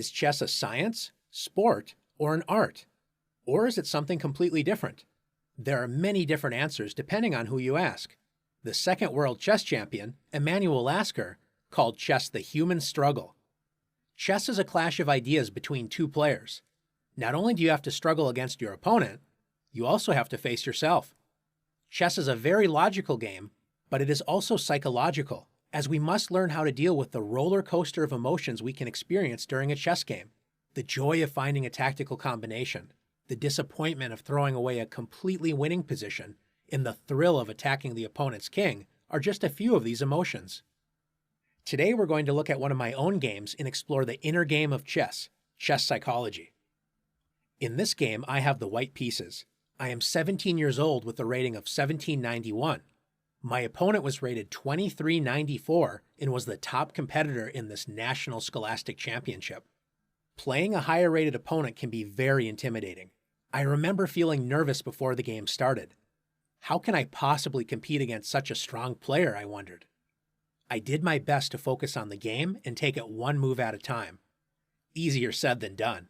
Is chess a science, sport, or an art? Or is it something completely different? There are many different answers depending on who you ask. The second world chess champion, Emanuel Lasker, called chess the human struggle. Chess is a clash of ideas between two players. Not only do you have to struggle against your opponent, you also have to face yourself. Chess is a very logical game, but it is also psychological, as we must learn how to deal with the roller coaster of emotions we can experience during a chess game. The joy of finding a tactical combination, the disappointment of throwing away a completely winning position, and the thrill of attacking the opponent's king are just a few of these emotions. Today we're going to look at one of my own games and explore the inner game of chess psychology. In this game, I have the white pieces. I am 17 years old with a rating of 1791. My opponent was rated 2394 and was the top competitor in this National Scholastic Championship. Playing a higher rated opponent can be very intimidating. I remember feeling nervous before the game started. How can I possibly compete against such a strong player, I wondered. I did my best to focus on the game and take it one move at a time. Easier said than done.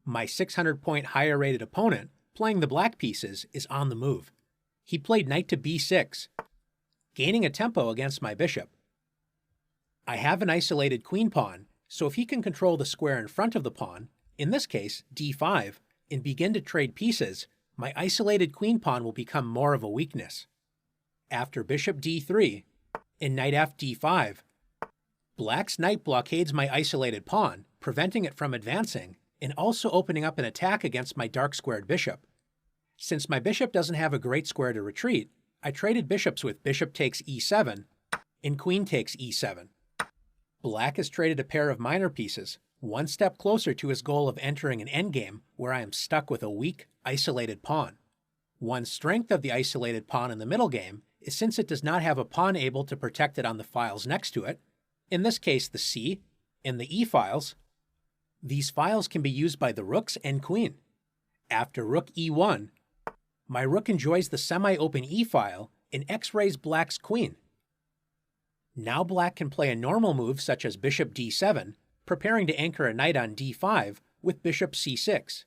My 600-point higher rated opponent, playing the black pieces, is on the move. He played knight to b6, gaining a tempo against my bishop. I have an isolated queen pawn, so if he can control the square in front of the pawn, in this case d5, and begin to trade pieces, my isolated queen pawn will become more of a weakness. After bishop d3 and knight fd5, black's knight blockades my isolated pawn, preventing it from advancing, and also opening up an attack against my dark-squared bishop. Since my bishop doesn't have a great square to retreat, I traded bishops with bishop takes e7 and queen takes e7. Black has traded a pair of minor pieces, one step closer to his goal of entering an endgame where I am stuck with a weak, isolated pawn. One strength of the isolated pawn in the middle game is since it does not have a pawn able to protect it on the files next to it, in this case the c and the e files. These files can be used by the rooks and queen. After rook e1, my rook enjoys the semi-open e file and x-rays black's queen. Now black can play a normal move such as bishop d7, preparing to anchor a knight on d5 with bishop c6.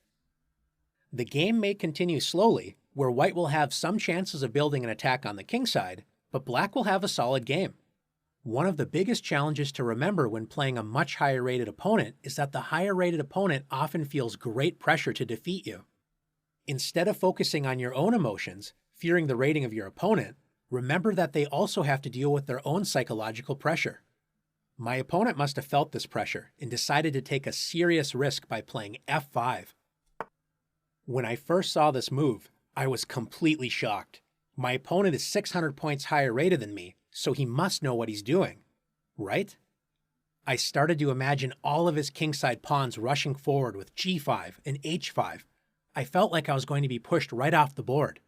The game may continue slowly, where white will have some chances of building an attack on the king side, but black will have a solid game. One of the biggest challenges to remember when playing a much higher rated opponent is that the higher rated opponent often feels great pressure to defeat you. Instead of focusing on your own emotions, fearing the rating of your opponent, remember that they also have to deal with their own psychological pressure. My opponent must have felt this pressure and decided to take a serious risk by playing f5. When I first saw this move, I was completely shocked. My opponent is 600 points higher rated than me, so he must know what he's doing, right? I started to imagine all of his kingside pawns rushing forward with g5 and h5. I felt like I was going to be pushed right off the board.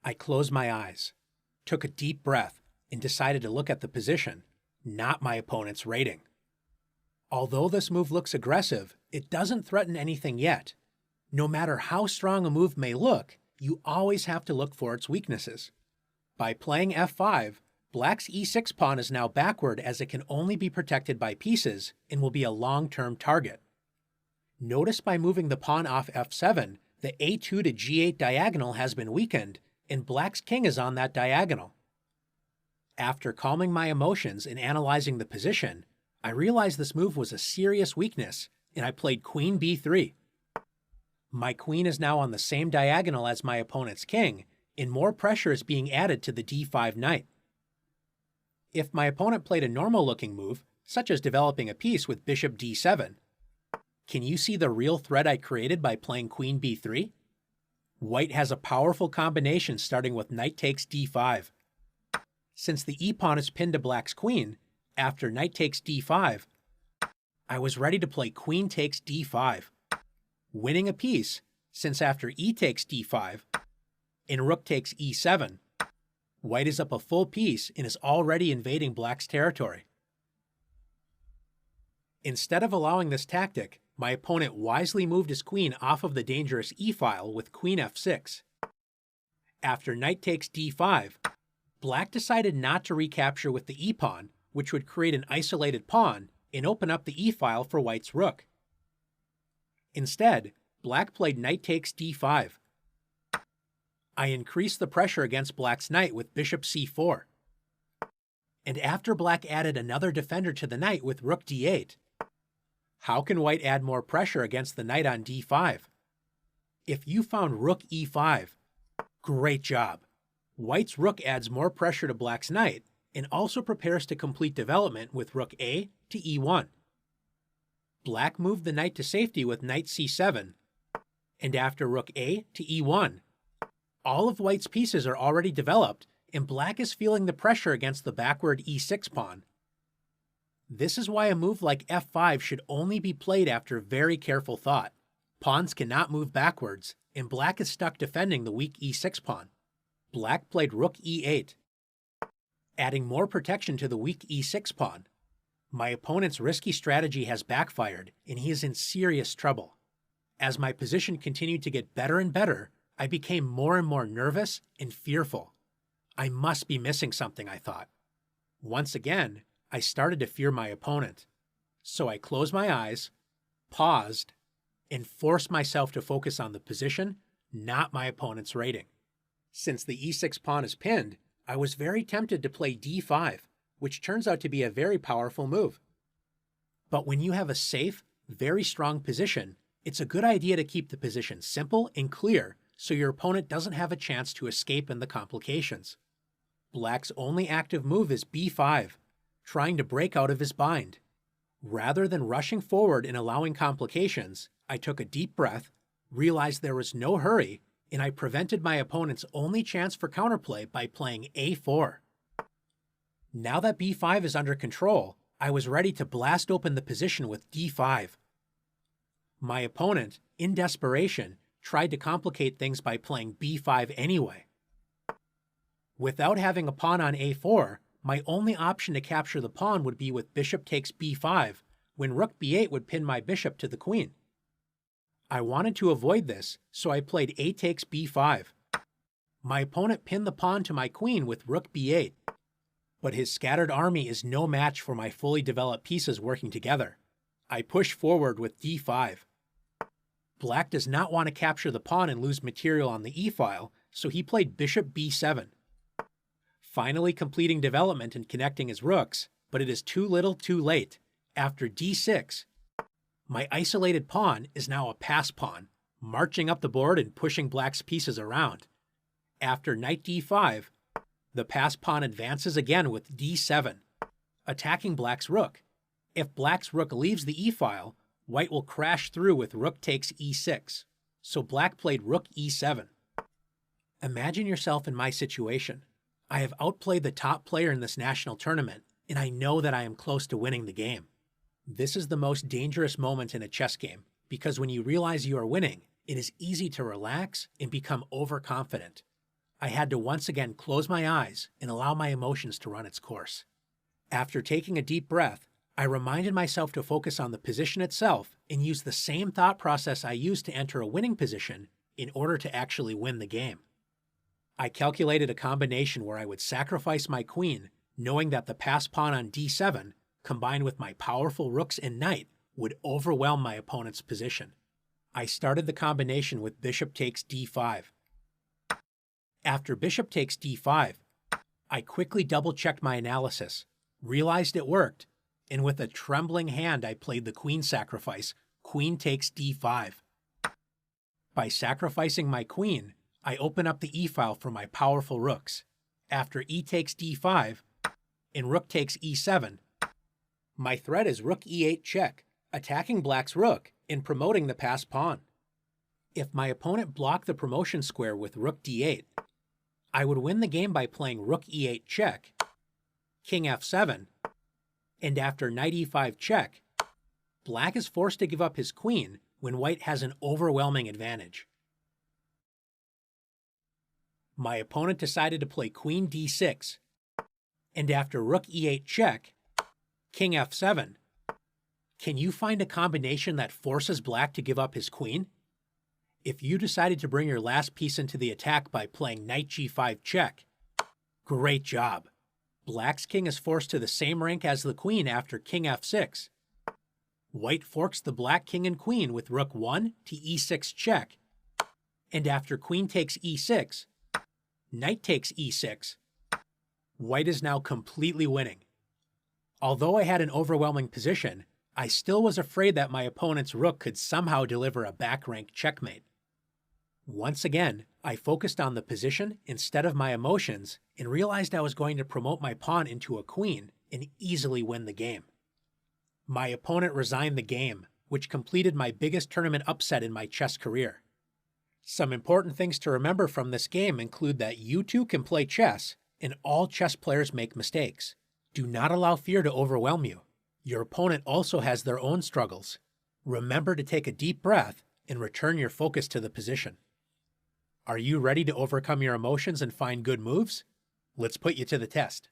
I closed my eyes, took a deep breath, and decided to look at the position, not my opponent's rating. Although this move looks aggressive, it doesn't threaten anything yet. No matter how strong a move may look, you always have to look for its weaknesses. By playing f5, black's e6 pawn is now backward as it can only be protected by pieces and will be a long-term target. Notice by moving the pawn off f7, the a2 to g8 diagonal has been weakened, and black's king is on that diagonal. After calming my emotions and analyzing the position, I realized this move was a serious weakness, and I played queen b3. My queen is now on the same diagonal as my opponent's king, and more pressure is being added to the d5 knight. If my opponent played a normal-looking move, such as developing a piece with bishop d7, can you see the real threat I created by playing queen b3? White has a powerful combination starting with knight takes d5. Since the e-pawn is pinned to black's queen, after knight takes d5, I was ready to play queen takes d5, winning a piece, since after e takes d5 and rook takes e7, white is up a full piece and is already invading black's territory. Instead of allowing this tactic, my opponent wisely moved his queen off of the dangerous e-file with queen f6. After knight takes d5, black decided not to recapture with the e-pawn, which would create an isolated pawn, and open up the e-file for white's rook. Instead, black played knight takes d5. I increased the pressure against black's knight with bishop c4. And after black added another defender to the knight with rook d8, how can white add more pressure against the knight on d5? If you found rook e5, great job. White's rook adds more pressure to black's knight and also prepares to complete development with rook a to e1. Black moved the knight to safety with knight c7, and after rook a to e1, all of white's pieces are already developed, and black is feeling the pressure against the backward e6 pawn. This is why a move like f5 should only be played after very careful thought. Pawns cannot move backwards, and black is stuck defending the weak e6 pawn. Black played rook e8, adding more protection to the weak e6 pawn. My opponent's risky strategy has backfired, and he is in serious trouble. As my position continued to get better and better, I became more and more nervous and fearful. I must be missing something, I thought. Once again, I started to fear my opponent. So I closed my eyes, paused, and forced myself to focus on the position, not my opponent's rating. Since the e6 pawn is pinned, I was very tempted to play d5, which turns out to be a very powerful move. But when you have a safe, very strong position, it's a good idea to keep the position simple and clear so your opponent doesn't have a chance to escape in the complications. Black's only active move is b5, trying to break out of his bind. Rather than rushing forward and allowing complications, I took a deep breath, realized there was no hurry, and I prevented my opponent's only chance for counterplay by playing a4. Now that b5 is under control, I was ready to blast open the position with d5. My opponent, in desperation, tried to complicate things by playing b5 anyway. Without having a pawn on a4, my only option to capture the pawn would be with bishop takes b5, when rook b8 would pin my bishop to the queen. I wanted to avoid this, so I played a takes b5. My opponent pinned the pawn to my queen with rook b8, but his scattered army is no match for my fully developed pieces working together. I push forward with d5. Black does not want to capture the pawn and lose material on the e-file, so he played bishop b7. Finally completing development and connecting his rooks, but it is too little too late. After d6, my isolated pawn is now a pass pawn, marching up the board and pushing black's pieces around. After knight d5, the pass pawn advances again with d7, attacking black's rook. If black's rook leaves the e-file, white will crash through with rook takes e6, so black played rook e7. Imagine yourself in my situation. I have outplayed the top player in this national tournament, and I know that I am close to winning the game. This is the most dangerous moment in a chess game, because when you realize you are winning, it is easy to relax and become overconfident. I had to once again close my eyes and allow my emotions to run its course. After taking a deep breath, I reminded myself to focus on the position itself and use the same thought process I used to enter a winning position in order to actually win the game. I calculated a combination where I would sacrifice my queen, knowing that the pass pawn on d7, combined with my powerful rooks and knight, would overwhelm my opponent's position. I started the combination with bishop takes d5. After bishop takes d5, I quickly double-checked my analysis, realized it worked, and with a trembling hand I played the queen sacrifice, queen takes d5. By sacrificing my queen, I open up the e-file for my powerful rooks. After e takes d5 and rook takes e7, my threat is rook e8 check, attacking black's rook and promoting the passed pawn. If my opponent blocked the promotion square with rook d8, I would win the game by playing rook e8 check, king f7, and after knight e5 check, black is forced to give up his queen when white has an overwhelming advantage. My opponent decided to play queen d6, and after rook e8 check, king f7, can you find a combination that forces black to give up his queen? If you decided to bring your last piece into the attack by playing knight g5 check, great job. Black's king is forced to the same rank as the queen after king f6, White forks the black king and queen with rook 1 to e6 check, and after queen takes e6, knight takes e6. White is now completely winning. Although I had an overwhelming position, I still was afraid that my opponent's rook could somehow deliver a back-rank checkmate. Once again, I focused on the position instead of my emotions and realized I was going to promote my pawn into a queen and easily win the game. My opponent resigned the game, which completed my biggest tournament upset in my chess career. Some important things to remember from this game include that you too can play chess, and all chess players make mistakes. Do not allow fear to overwhelm you. Your opponent also has their own struggles. Remember to take a deep breath and return your focus to the position. Are you ready to overcome your emotions and find good moves? Let's put you to the test.